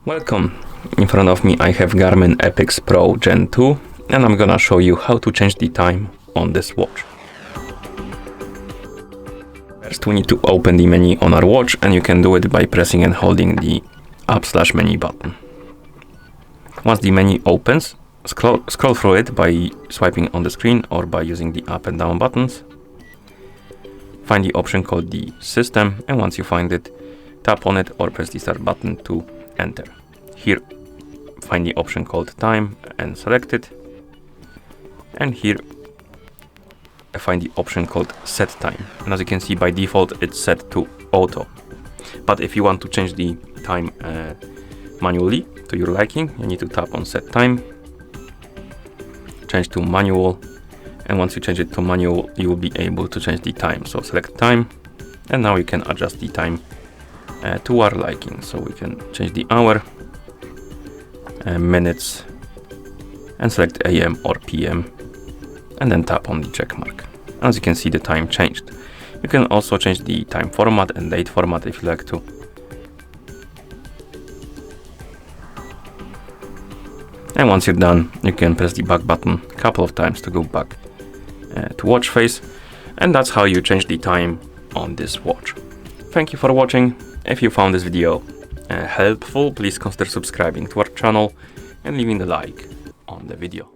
Welcome. In front of me I have Garmin Epix Pro Gen 2 and I'm gonna show you how to change the time on this watch. First we need to open the menu on our watch, and you can do it by pressing and holding the up/menu button. Once the menu opens, scroll through it by swiping on the screen or by using the up and down buttons. Find the option called the system, and once you find it, tap on it or press the start button to enter. Here find the option called time and select it, and here find the option called set time, and as you can see by default it's set to auto, but if you want to change the time manually to your liking, you need to tap on set time, change to manual, and once you change it to manual you will be able to change the time. So select time, and now you can adjust the time to our liking. So we can change the hour, minutes, and select AM or PM, and then tap on the check mark. As you can see, the time changed. You can also change the time format and date format if you like to. And once you're done, you can press the back button a couple of times to go back to watch face, and that's how you change the time on this watch. Thank you for watching. If you found this video helpful, please consider subscribing to our channel and leaving a like on the video.